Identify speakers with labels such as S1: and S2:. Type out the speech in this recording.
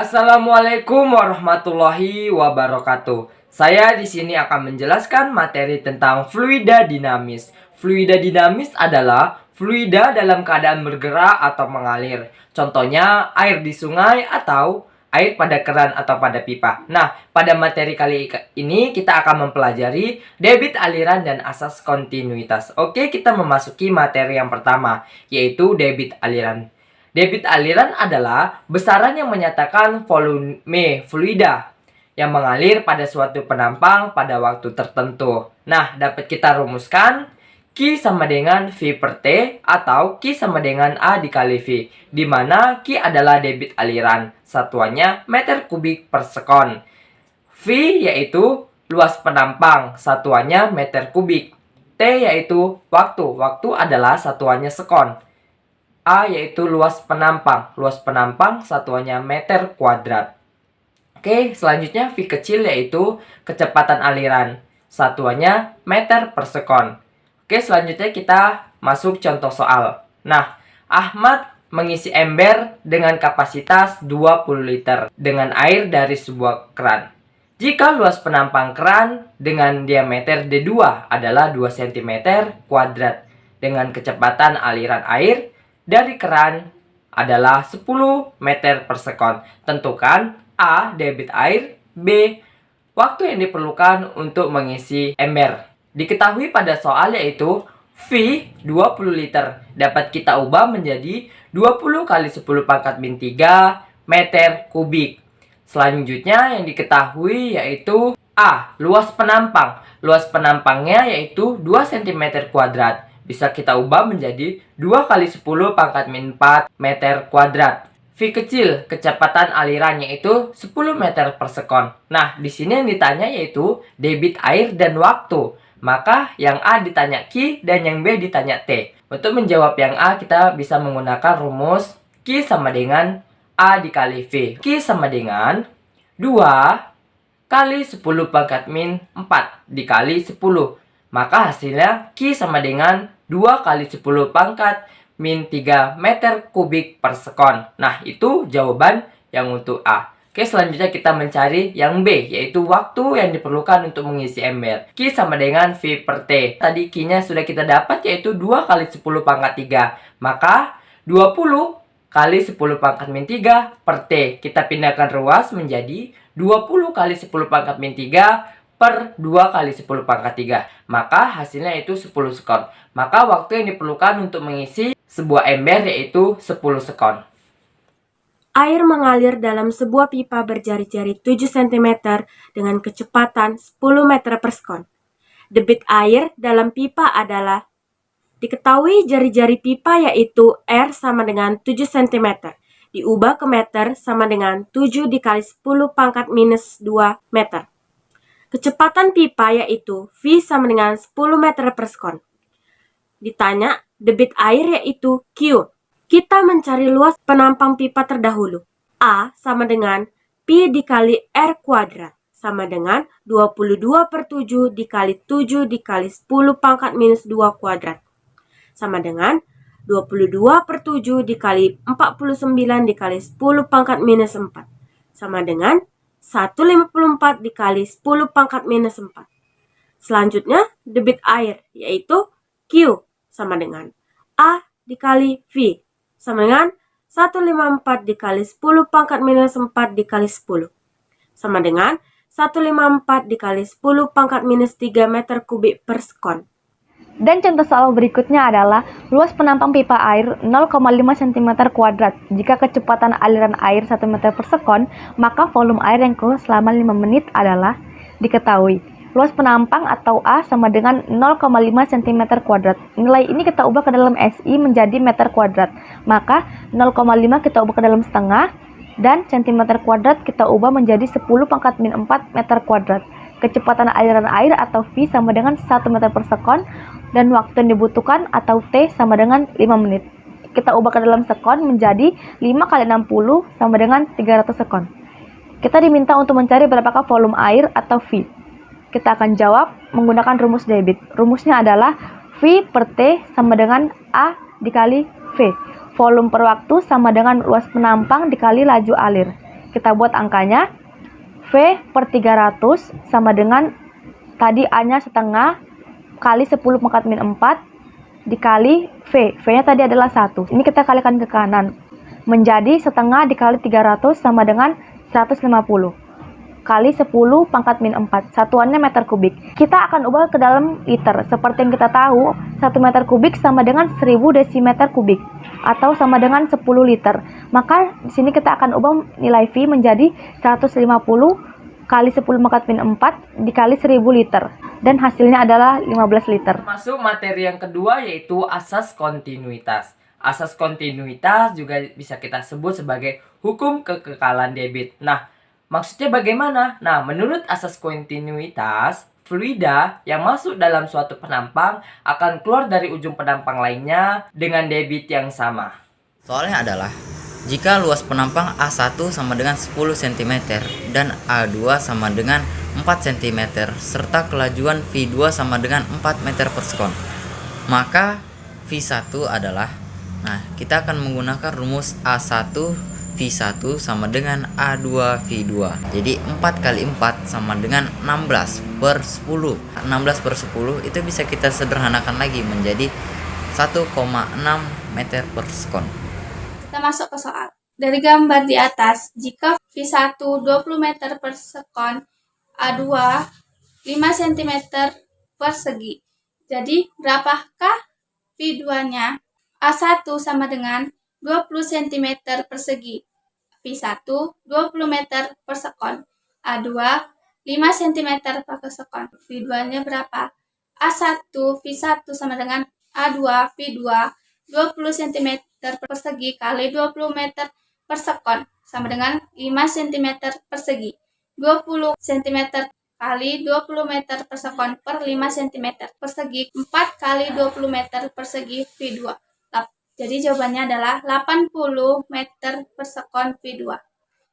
S1: Assalamualaikum warahmatullahi wabarakatuh. Saya di sini akan menjelaskan materi tentang fluida dinamis. Fluida dinamis adalah fluida dalam keadaan bergerak atau mengalir. Contohnya air di sungai atau air pada keran atau pada pipa. Nah, pada materi kali ini kita akan mempelajari debit aliran dan asas kontinuitas. Oke, kita memasuki materi yang pertama, yaitu debit aliran. Debit aliran adalah besaran yang menyatakan volume fluida yang mengalir pada suatu penampang pada waktu tertentu. Nah, dapat kita rumuskan Q sama dengan V per T atau Q sama dengan A dikali V, di mana Q adalah debit aliran, satuannya meter kubik per sekon. V yaitu luas penampang, satuannya meter kubik. T yaitu waktu adalah satuannya sekon. A yaitu luas penampang satuannya meter kuadrat. Oke, selanjutnya V kecil yaitu kecepatan aliran, satuannya meter per sekon. Oke, selanjutnya kita masuk contoh soal. Nah, Ahmad mengisi ember dengan kapasitas 20 liter dengan air dari sebuah keran. Jika luas penampang keran dengan diameter D2 adalah 2 cm kuadrat dengan kecepatan aliran air dari keran adalah 10 meter per sekon. Tentukan A. Debit air. B. Waktu yang diperlukan untuk mengisi ember. Diketahui pada soal yaitu V 20 liter dapat kita ubah menjadi 20 kali 10 pangkat min 3 meter kubik. Selanjutnya yang diketahui yaitu A. Luas penampang. Luas penampangnya yaitu 2 cm kuadrat. Bisa kita ubah menjadi 2 kali 10 pangkat min 4 meter kuadrat. V kecil, kecepatan aliran yaitu 10 meter per sekon. Nah, di sini yang ditanya yaitu debit air dan waktu. Maka yang A ditanya Q dan yang B ditanya T. Untuk menjawab yang A, kita bisa menggunakan rumus Q sama dengan A dikali V. Q sama dengan 2 kali 10 pangkat min 4 dikali 10. Maka hasilnya Q sama dengan 2 kali 10 pangkat min 3 meter kubik per sekon. Nah, itu jawaban yang untuk A. Oke, selanjutnya kita mencari yang B, yaitu waktu yang diperlukan untuk mengisi ember. Q sama dengan V per T. Tadi Q-nya sudah kita dapat, yaitu 2 kali 10 pangkat 3. Maka 20 kali 10 pangkat min 3 per T. Kita pindahkan ruas menjadi 20 kali 10 pangkat min 3 per 2 kali 10 pangkat 3. Maka hasilnya itu 10 sekon. Maka waktu yang diperlukan untuk mengisi sebuah ember yaitu 10 sekon.
S2: Air mengalir dalam sebuah pipa berjari-jari 7 cm dengan kecepatan 10 meter per sekon. Debit air dalam pipa adalah diketahui jari-jari pipa yaitu R sama dengan 7 cm. Diubah ke meter sama dengan 7 dikali 10 pangkat minus 2 meter. Kecepatan pipa yaitu V sama dengan 10 meter per sekon. Ditanya debit air yaitu Q. Kita mencari luas penampang pipa terdahulu. A sama dengan Pi dikali R kuadrat sama dengan 22 per 7 dikali 7 dikali 10 pangkat minus 2 kuadrat. Sama dengan 22 per 7 dikali 49 dikali 10 pangkat minus 4. Sama dengan 154 dikali 10 pangkat minus 4. Selanjutnya, debit air, yaitu Q sama dengan A dikali V, sama dengan 154 dikali 10 pangkat minus 4 dikali 10. Sama dengan 154 dikali 10 pangkat minus 3 meter kubik per sekon.
S3: Dan contoh soal berikutnya adalah luas penampang pipa air 0,5 cm kuadrat. Jika kecepatan aliran air 1 meter per sekon, maka volume air yang keluar selama 5 menit adalah diketahui. Luas penampang atau A sama dengan 0,5 cm kuadrat. Nilai ini kita ubah ke dalam SI menjadi meter kuadrat. Maka 0,5 kita ubah ke dalam setengah dan cm kuadrat kita ubah menjadi 10 pangkat min 4 meter kuadrat. Kecepatan aliran air atau V sama dengan 1 meter per sekon dan waktu yang dibutuhkan atau T sama dengan 5 menit. Kita ubah ke dalam sekon menjadi 5 kali 60 sama dengan 300 sekon. Kita diminta untuk mencari berapakah volume air atau V. Kita akan jawab menggunakan rumus debit. Rumusnya adalah V per T sama dengan A dikali V. Volume per waktu sama dengan luas penampang dikali laju alir. Kita buat angkanya. V per 300 sama dengan tadi A-nya setengah kali 10 pangkat min 4 dikali V. V-nya tadi adalah 1. Ini kita kalikan ke kanan. Menjadi setengah dikali 300 sama dengan 150. Kali 10 pangkat min 4. Satuannya meter kubik. Kita akan ubah ke dalam liter. Seperti yang kita tahu, 1 meter kubik sama dengan 1000 desimeter kubik. Atau sama dengan 10 liter. Maka di sini kita akan ubah nilai V menjadi 150 kali 10 pangkat min 4 dikali 1000 liter. Dan hasilnya adalah 15 liter.
S1: Masuk materi yang kedua yaitu asas kontinuitas. Asas kontinuitas juga bisa kita sebut sebagai hukum kekekalan debit. Nah, maksudnya bagaimana? Nah, menurut asas kontinuitas, fluida yang masuk dalam suatu penampang akan keluar dari ujung penampang lainnya dengan debit yang sama.
S4: Soalnya adalah, jika luas penampang A1 sama dengan 10 cm dan A2 sama dengan 4 cm serta kelajuan V2 sama dengan 4 meter per sekon, maka V1 adalah, kita akan menggunakan rumus A1 V1 sama dengan A2 V2. Jadi 4 kali 4 sama dengan 16 per 10. 16 per 10 itu bisa kita sederhanakan lagi menjadi 1,6 meter per sekon.
S5: Kita masuk ke soal. Dari gambar di atas, jika V1 20 meter per sekon, A2 5 cm persegi. Jadi, berapakah V2-nya? A1 sama dengan 20 cm persegi. V1 20 meter per sekon. A2 5 cm per sekon. V2-nya berapa? A1 V1 sama dengan A2 V2 20 cm persegi kali 20 meter per sekon sama dengan 5 cm persegi. 20 cm kali 20 meter per sekon per 5 cm persegi 4 kali 20 meter persegi V2. Jadi jawabannya adalah 80 meter per sekon V2.